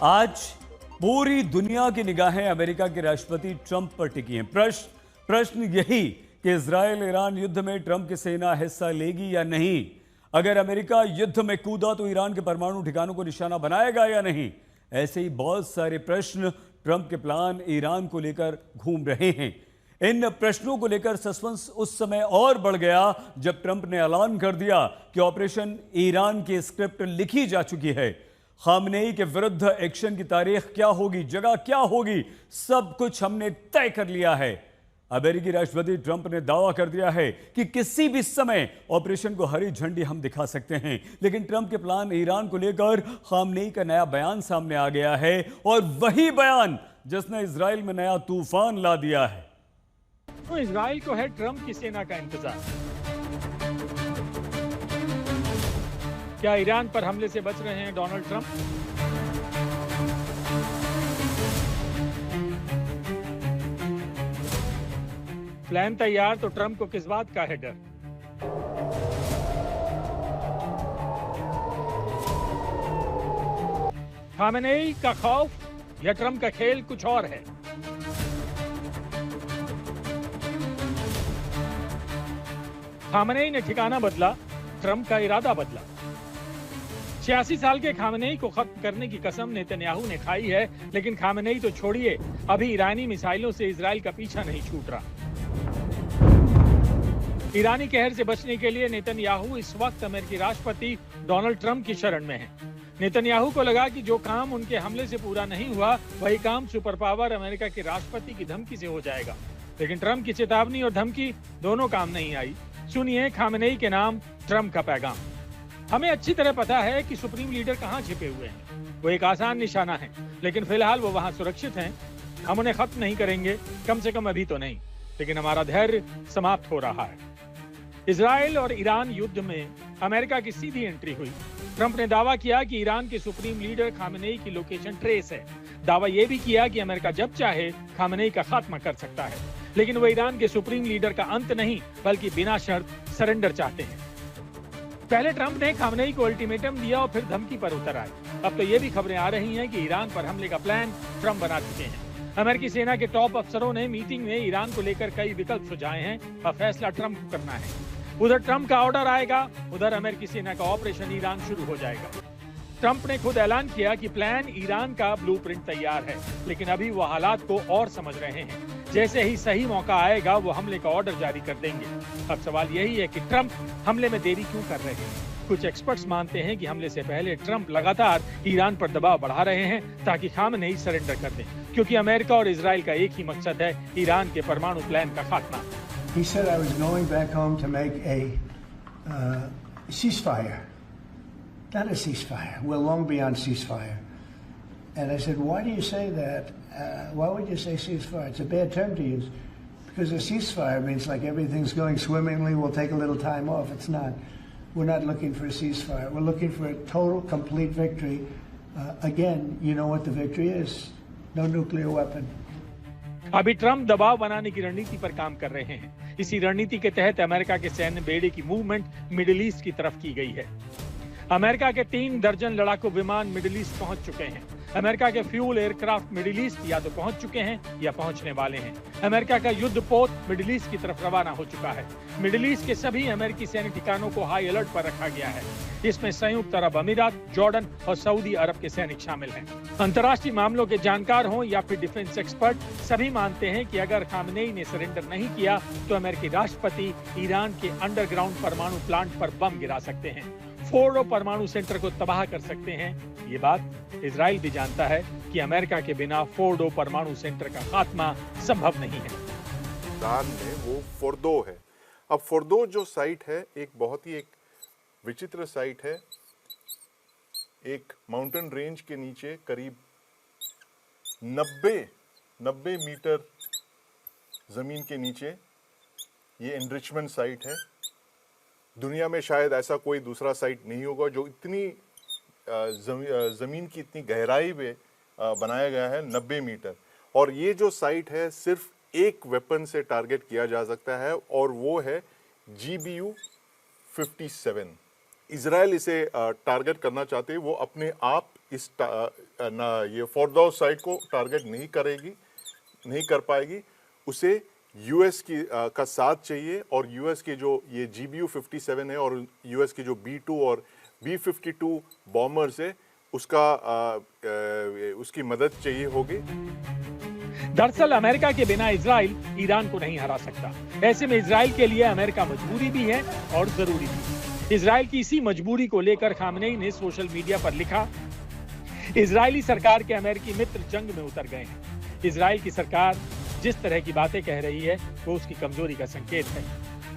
आज पूरी दुनिया की निगाहें अमेरिका के राष्ट्रपति ट्रंप पर टिकी हैं। प्रश्न यही कि इजरायल ईरान युद्ध में ट्रंप की सेना हिस्सा लेगी या नहीं। अगर अमेरिका युद्ध में कूदा तो ईरान के परमाणु ठिकानों को निशाना बनाएगा या नहीं। ऐसे ही बहुत सारे प्रश्न ट्रंप के प्लान ईरान को लेकर घूम रहे हैं। इन प्रश्नों को लेकर सस्पेंस उस समय और बढ़ गया जब ट्रंप ने ऐलान कर दिया कि ऑपरेशन ईरान की स्क्रिप्ट लिखी जा चुकी है। खामनेई के विरुद्ध एक्शन की तारीख क्या होगी, जगह क्या होगी, सब कुछ हमने तय कर लिया है। अमेरिकी राष्ट्रपति ट्रंप ने दावा कर दिया है कि किसी भी समय ऑपरेशन को हरी झंडी हम दिखा सकते हैं। लेकिन ट्रंप के प्लान ईरान को लेकर खामनेई का नया बयान सामने आ गया है, और वही बयान जिसने इजराइल में नया तूफान ला दिया है। तो इजराइल को है ट्रंप की सेना का इंतजार। क्या ईरान पर हमले से बच रहे हैं डोनाल्ड ट्रंप? प्लान तैयार तो ट्रंप को किस बात का है डर? खामेनेई का खौफ या ट्रंप का खेल कुछ और है। खामेनेई ने ठिकाना बदला, ट्रंप का इरादा बदला। 86 साल के खामेनेई को खत्म करने की कसम नेतन्याहू ने खाई है, लेकिन खामेनेई तो छोड़िए, अभी ईरानी मिसाइलों से इजराइल का पीछा नहीं छूट रहा। ईरानी कहर से बचने के लिए नेतन्याहू इस वक्त अमेरिकी राष्ट्रपति डोनाल्ड ट्रंप की शरण में है। नेतन्याहू को लगा कि जो काम उनके हमले से पूरा नहीं हुआ, वही काम सुपर पावर अमेरिका के राष्ट्रपति की धमकी से हो जाएगा। लेकिन ट्रंप की चेतावनी और धमकी दोनों काम नहीं आई। सुनिए खामेनेई के नाम ट्रंप का पैगाम। हमें अच्छी तरह पता है कि सुप्रीम लीडर कहां छिपे हुए हैं। वो एक आसान निशाना है, लेकिन फिलहाल वो वहां सुरक्षित हैं। हम उन्हें खत्म नहीं करेंगे, कम से कम अभी तो नहीं, लेकिन हमारा धैर्य समाप्त हो रहा है। इजराइल और ईरान युद्ध में अमेरिका की सीधी एंट्री हुई। ट्रंप ने दावा किया कि ईरान के सुप्रीम लीडर खामेनेई की लोकेशन ट्रेस है। दावा यह भी किया कि अमेरिका जब चाहे खामेनेई का खात्मा कर सकता है, लेकिन वो ईरान के सुप्रीम लीडर का अंत नहीं, बल्कि बिना शर्त सरेंडर चाहते हैं। पहले ट्रंप ने खामेनेई को अल्टीमेटम दिया और फिर धमकी पर उतर आए। अब तो ये भी खबरें आ रही हैं कि ईरान पर हमले का प्लान ट्रंप बना चुके हैं। अमेरिकी सेना के टॉप अफसरों ने मीटिंग में ईरान को लेकर कई विकल्प सुझाए हैं और फैसला ट्रंप को करना है। उधर ट्रंप का ऑर्डर आएगा, उधर अमेरिकी सेना का ऑपरेशन ईरान शुरू हो जाएगा। ट्रंप ने खुद ऐलान किया कि प्लान ईरान का ब्लूप्रिंट तैयार है, लेकिन अभी वो हालात को और समझ रहे हैं। जैसे ही सही मौका आएगा, वो हमले का ऑर्डर जारी कर देंगे। अब सवाल यही है कि ट्रंप हमले में देरी क्यों कर रहे हैं। कुछ एक्सपर्ट्स मानते हैं कि हमले से पहले ट्रंप लगातार ईरान पर दबाव बढ़ा रहे हैं ताकि खामेनेई सरेंडर कर दें, क्योंकि अमेरिका और इजराइल का एक ही मकसद है, ईरान के परमाणु प्लान का खात्मा। He said I was going back home to make a ceasefire. Not a ceasefire. We're long beyond ceasefire. And I said, why do you say that? Why would you say ceasefire? It's a bad term to use. Because a ceasefire means like everything's going swimmingly, we'll take a little time off. It's not. We're not looking for a ceasefire. We're looking for a total, complete victory. Again, you know what the victory is. No nuclear weapon. अभी Trump दबाव बनाने की रणनीति पर काम कर रहे हैं। इसी रणनीति के तहत अमेरिका के सैन्य बेड़े की मूवमेंट मिडिल ईस्ट की तरफ की गई है। अमेरिका के 3 दर्जन लड़ाकू विमान मिडिल ईस्ट पहुंच चुके हैं। अमेरिका के फ्यूल एयरक्राफ्ट मिडिल ईस्ट या तो पहुंच चुके हैं या पहुंचने वाले हैं। अमेरिका का युद्धपोत मिडिल ईस्ट की तरफ रवाना हो चुका है। मिडिल ईस्ट के सभी अमेरिकी सैन्य ठिकानों को हाई अलर्ट पर रखा गया है। इसमें संयुक्त अरब अमीरात, जॉर्डन और सऊदी अरब के सैनिक शामिल हैं। अंतर्राष्ट्रीय मामलों के जानकार हों या फिर डिफेंस एक्सपर्ट, सभी मानते हैं कि अगर खामेनेई ने सरेंडर नहीं किया तो अमेरिकी राष्ट्रपति ईरान के अंडरग्राउंड परमाणु प्लांट पर बम गिरा सकते हैं, फोर्डो परमाणु सेंटर को तबाह कर सकते हैं। ये बात इजराइल भी जानता है कि अमेरिका के बिना फोर्डो परमाणु सेंटर का खात्मा संभव नहीं है। ईरान में वो फोर्दो है। अब फोर्दो जो साइट है, एक बहुत ही एक विचित्र साइट है। एक माउंटेन रेंज के नीचे करीब 90 मीटर जमीन के नीचे ये एनरिचमेंट साइट है। दुनिया में शायद ऐसा कोई दूसरा साइट नहीं होगा जो इतनी ज़मीन की इतनी गहराई में बनाया गया है, 90 मीटर। और ये जो साइट है सिर्फ एक वेपन से टारगेट किया जा सकता है, और वो है GBU-57। इजराइल इसे टारगेट करना चाहते हैं, वो अपने आप ये फॉरदौस साइट को टारगेट नहीं कर पाएगी। उसे यूएस का साथ चाहिए, और यूएस के जो ये GBU-57 है और यूएस के जो B-2 और B-52 बॉम्बर्स है उसकी मदद चाहिए होगी। दरअसल अमेरिका के बिना इजराइल ईरान को नहीं हरा सकता। ऐसे में इजराइल के लिए अमेरिका मजबूरी भी है और जरूरी भी। इजराइल की इसी मजबूरी को लेकर खामनेई ने सोशल मीडिया पर लिखा, इजरायली सरकार के अमेरिकी मित्र जंग में उतर गए हैं। इजराइल की सरकार जिस तरह की बातें कह रही है वो उसकी कमजोरी का संकेत है।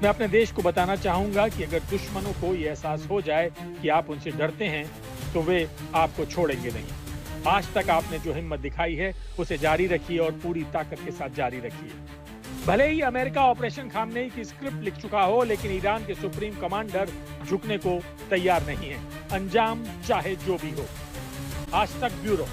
मैं अपने देश को बताना चाहूंगा कि अगर दुश्मनों को यह एहसास हो जाए कि आप उनसे डरते हैं तो वे आपको छोड़ेंगे नहीं। आज तक आपने जो हिम्मत दिखाई है उसे जारी रखिए और पूरी ताकत के साथ जारी रखिए। भले ही अमेरिका ऑपरेशन खामनेई की स्क्रिप्ट लिख चुका हो, लेकिन ईरान के सुप्रीम कमांडर झुकने को तैयार नहीं है, अंजाम चाहे जो भी हो। आज तक ब्यूरो।